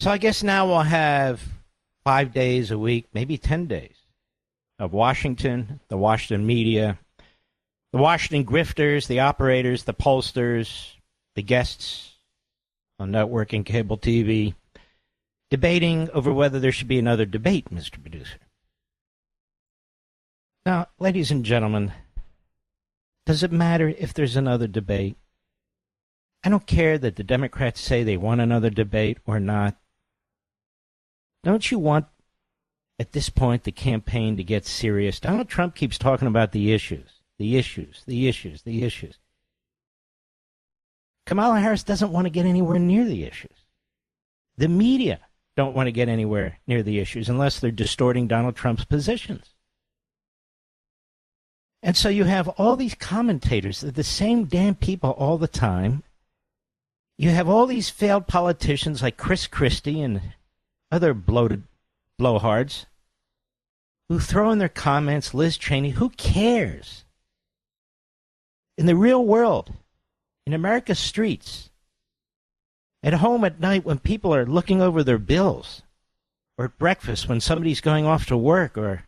So I guess now we'll have 5 days a week, maybe 10 days, of Washington, the Washington media, the Washington grifters, the operators, the pollsters, the guests on network and cable TV, debating over whether there should be another debate, Mr. Producer. Now, ladies and gentlemen, does it matter if there's another debate? I don't care that the Democrats say they want another debate or not. Don't you want, at this point, the campaign to get serious? Donald Trump keeps talking about the issues. Kamala Harris doesn't want to get anywhere near the issues. The media don't want to get anywhere near the issues unless they're distorting Donald Trump's positions. And so you have all these commentators, they're the same damn people all the time. You have all these failed politicians like Chris Christie and other bloated blowhards who throw in their comments, Liz Cheney. Who cares? In the real world, in America's streets, at home at night when people are looking over their bills, or at breakfast when somebody's going off to work, or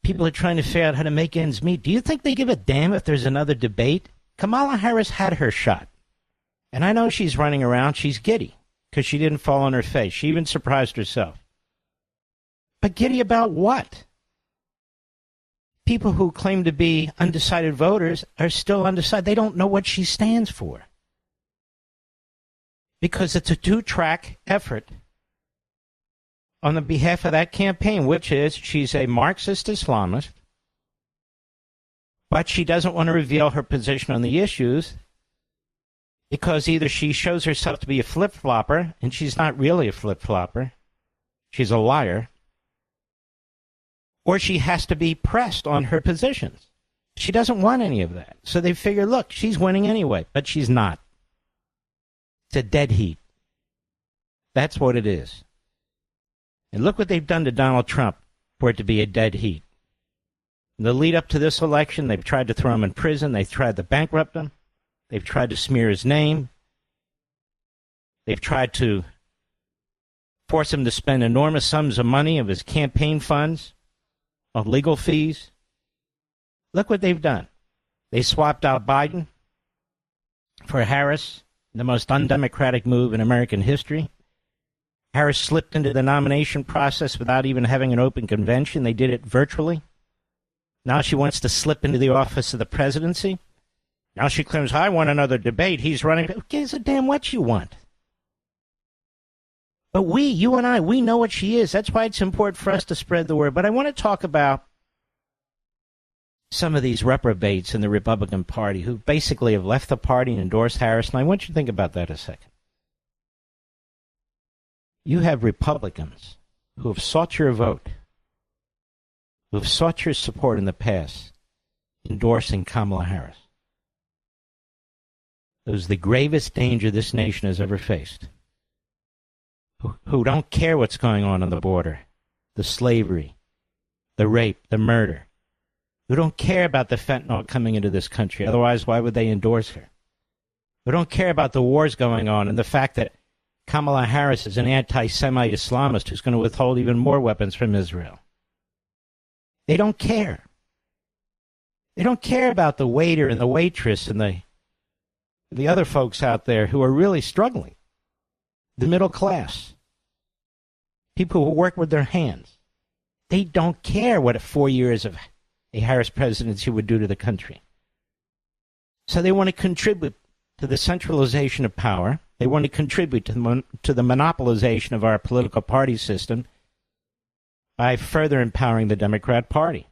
people are trying to figure out how to make ends meet, do you think they give a damn if there's another debate? Kamala Harris had her shot. And I know she's running around. She's giddy because she didn't fall on her face. She even surprised herself. But giddy about what? People who claim to be undecided voters are still undecided. They don't know what she stands for. Because it's a two-track effort on the behalf of that campaign, which is she's a Marxist Islamist, but she doesn't want to reveal her position on the issues because either she shows herself to be a flip-flopper, and she's not really a flip-flopper, she's a liar, or she has to be pressed on her positions. She doesn't want any of that. So they figure, look, she's winning anyway, but she's not. It's a dead heat. That's what it is. And look what they've done to Donald Trump for it to be a dead heat. In the lead up to this election, they've tried to throw him in prison. They've tried to bankrupt him. They've tried to smear his name. They've tried to force him to spend enormous sums of money of his campaign funds on legal fees. Look what they've done. They swapped out Biden for Harris, the most undemocratic move in American history. Harris slipped into the nomination process without even having an open convention. They did it virtually. Now she wants to slip into the office of the presidency. Now she claims, I want another debate. He's running. Who gives a damn what you want? But you and I, we know what she is. That's why it's important for us to spread the word. But I want to talk about some of these reprobates in the Republican Party who basically have left the party and endorsed Harris. And I want you to think about that a second. You have Republicans who have sought your vote, who have sought your support in the past, endorsing Kamala Harris. It was the gravest danger this nation has ever faced. Who don't care what's going on the border, the slavery, the rape, the murder. Who don't care about the fentanyl coming into this country. Otherwise, why would they endorse her? Who don't care about the wars going on and the fact that Kamala Harris is an anti-Semite Islamist who's going to withhold even more weapons from Israel. They don't care. They don't care about the waiter and the waitress and the other folks out there who are really struggling. The middle class. People who work with their hands. They don't care what 4 years of a Harris presidency would do to the country. So they want to contribute to the centralization of power. They want to contribute to the monopolization of our political party system by further empowering the Democrat Party.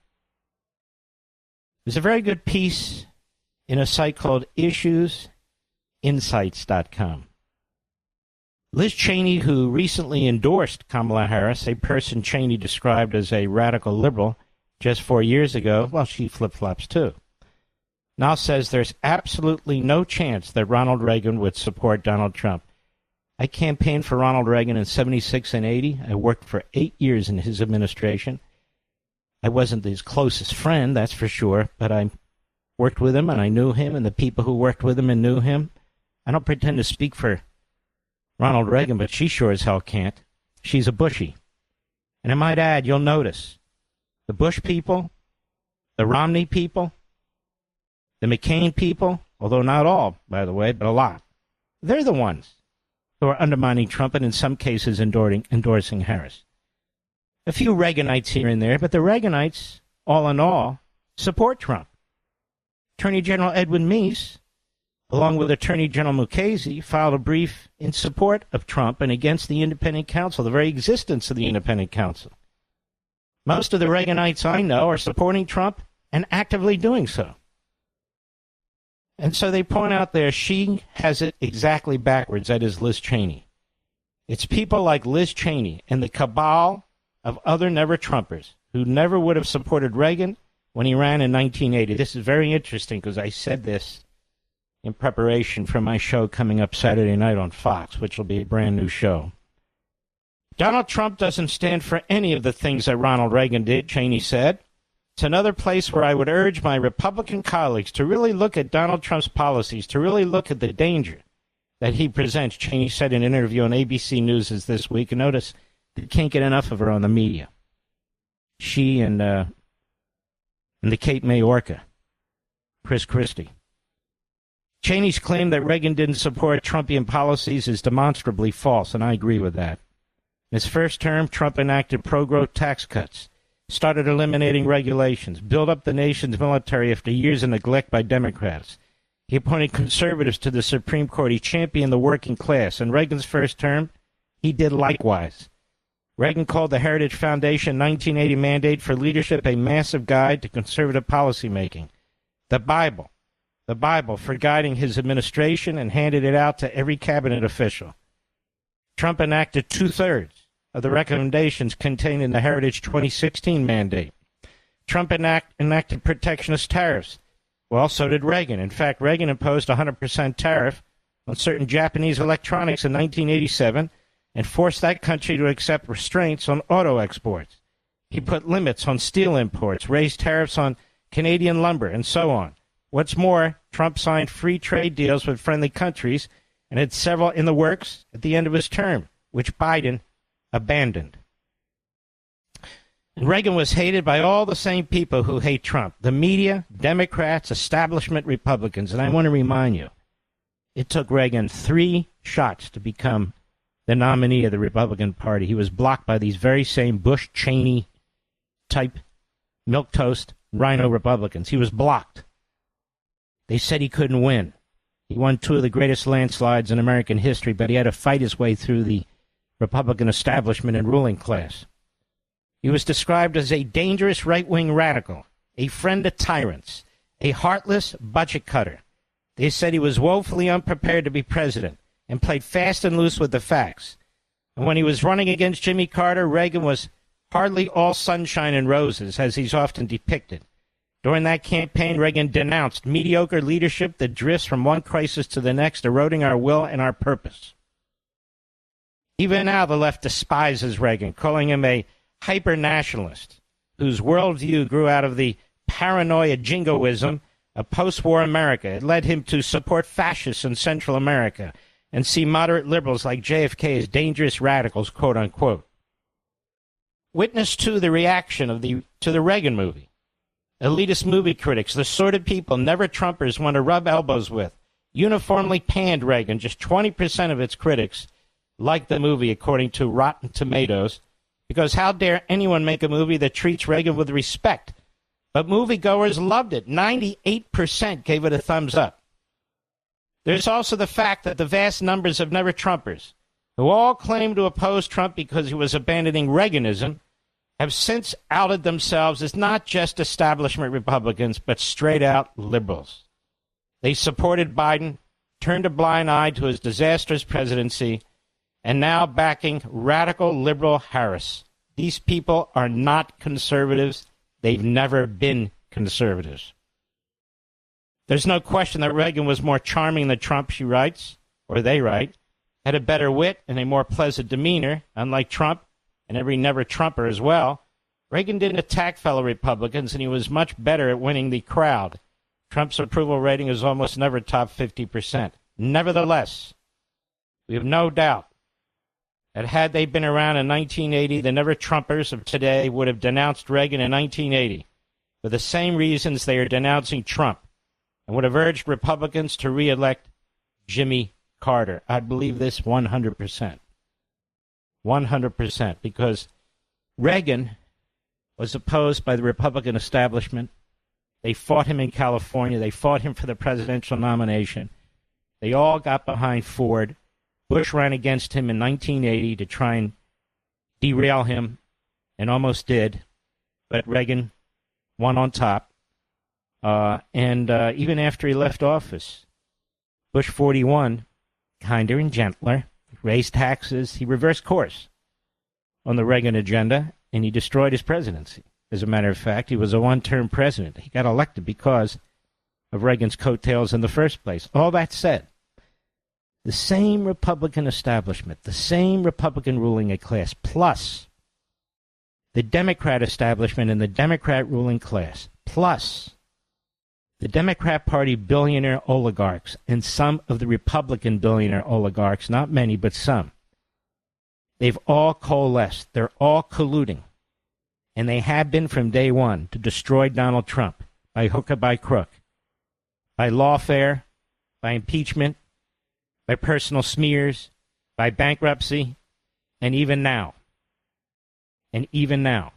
There's a very good piece in a site called IssuesInsights.com. Liz Cheney, who recently endorsed Kamala Harris, a person Cheney described as a radical liberal just 4 years ago, well, she flip-flops too, now says there's absolutely no chance that Ronald Reagan would support Donald Trump. I campaigned for Ronald Reagan in 76 and 80. I worked for 8 years in his administration. I wasn't his closest friend, that's for sure, but I worked with him and I knew him and the people who worked with him and knew him. I don't pretend to speak for Ronald Reagan, but she sure as hell can't. She's a Bushy. And I might add, you'll notice, the Bush people, the Romney people, the McCain people, although not all, by the way, but a lot, they're the ones who are undermining Trump and in some cases endorsing Harris. A few Reaganites here and there, but the Reaganites, all in all, support Trump. Attorney General Edwin Meese, along with Attorney General Mukasey, filed a brief in support of Trump and against the independent counsel, the very existence of the independent counsel. Most of the Reaganites I know are supporting Trump and actively doing so. And so they point out there she has it exactly backwards, that is Liz Cheney. It's people like Liz Cheney and the cabal of other never-Trumpers who never would have supported Reagan when he ran in 1980. This is very interesting because I said this in preparation for my show coming up Saturday night on Fox, which will be a brand new show. Donald Trump doesn't stand for any of the things that Ronald Reagan did, Cheney said. It's another place where I would urge my Republican colleagues to really look at Donald Trump's policies, to really look at the danger that he presents, Cheney said in an interview on ABC News this week. And notice, they can't get enough of her on the media. She and the Kate Mayorka, Chris Christie. Cheney's claim that Reagan didn't support Trumpian policies is demonstrably false, and I agree with that. In his first term, Trump enacted pro-growth tax cuts, started eliminating regulations, built up the nation's military after years of neglect by Democrats. He appointed conservatives to the Supreme Court. He championed the working class. In Reagan's first term, he did likewise. Reagan called the Heritage Foundation 1980 Mandate for Leadership a massive guide to conservative policymaking. The Bible for guiding his administration, and handed it out to every cabinet official. Trump enacted two-thirds of the recommendations contained in the Heritage 2016 mandate. Trump enacted protectionist tariffs. Well, so did Reagan. In fact, Reagan imposed a 100% tariff on certain Japanese electronics in 1987 and forced that country to accept restraints on auto exports. He put limits on steel imports, raised tariffs on Canadian lumber, and so on. What's more, Trump signed free trade deals with friendly countries and had several in the works at the end of his term, which Biden abandoned. And Reagan was hated by all the same people who hate Trump, the media, Democrats, establishment Republicans. And I want to remind you, it took Reagan 3 shots to become the nominee of the Republican Party. He was blocked by these very same Bush-Cheney type milquetoast rhino Republicans. He was blocked. They said he couldn't win. He won 2 of the greatest landslides in American history, but he had to fight his way through the Republican establishment and ruling class. He was described as a dangerous right-wing radical, a friend of tyrants, a heartless budget cutter. They said he was woefully unprepared to be president and played fast and loose with the facts. And when he was running against Jimmy Carter, Reagan was hardly all sunshine and roses, as he's often depicted. During that campaign, Reagan denounced mediocre leadership that drifts from one crisis to the next, eroding our will and our purpose. Even now, the left despises Reagan, calling him a hyper-nationalist whose worldview grew out of the paranoia jingoism of post-war America. It led him to support fascists in Central America and see moderate liberals like JFK as dangerous radicals, quote-unquote. Witness to the reaction to the Reagan movie. Elitist movie critics, the sort of people never-Trumpers want to rub elbows with, uniformly panned Reagan. Just 20% of its critics liked the movie, according to Rotten Tomatoes, because how dare anyone make a movie that treats Reagan with respect? But moviegoers loved it. 98% gave it a thumbs up. There's also the fact that the vast numbers of never-Trumpers, who all claim to oppose Trump because he was abandoning Reaganism, have since outed themselves as not just establishment Republicans, but straight-out liberals. They supported Biden, turned a blind eye to his disastrous presidency, and now backing radical liberal Harris. These people are not conservatives. They've never been conservatives. There's no question that Reagan was more charming than Trump, she writes, or they write, had a better wit and a more pleasant demeanor, unlike Trump, and every never-Trumper as well. Reagan didn't attack fellow Republicans, and he was much better at winning the crowd. Trump's approval rating is almost never top 50%. Nevertheless, We have no doubt that had they been around in 1980, the never-Trumpers of today would have denounced Reagan in 1980 for the same reasons they are denouncing Trump, and would have urged Republicans to re-elect Jimmy Carter. I believe this 100%. 100%, because Reagan was opposed by the Republican establishment. They fought him in California. They fought him for the presidential nomination. They all got behind Ford. Bush ran against him in 1980 to try and derail him, and almost did, but Reagan won on top. And even after he left office, Bush 41, kinder and gentler, raised taxes. He reversed course on the Reagan agenda, and he destroyed his presidency. As a matter of fact, he was a one-term president. He got elected because of Reagan's coattails in the first place. All that said, the same Republican establishment, the same Republican ruling class, plus the Democrat establishment and the Democrat ruling class, plus the Democrat Party billionaire oligarchs and some of the Republican billionaire oligarchs, not many, but some, they've all coalesced. They're all colluding. And they have been from day one to destroy Donald Trump by hook or by crook, by lawfare, by impeachment, by personal smears, by bankruptcy, and even now. And even now.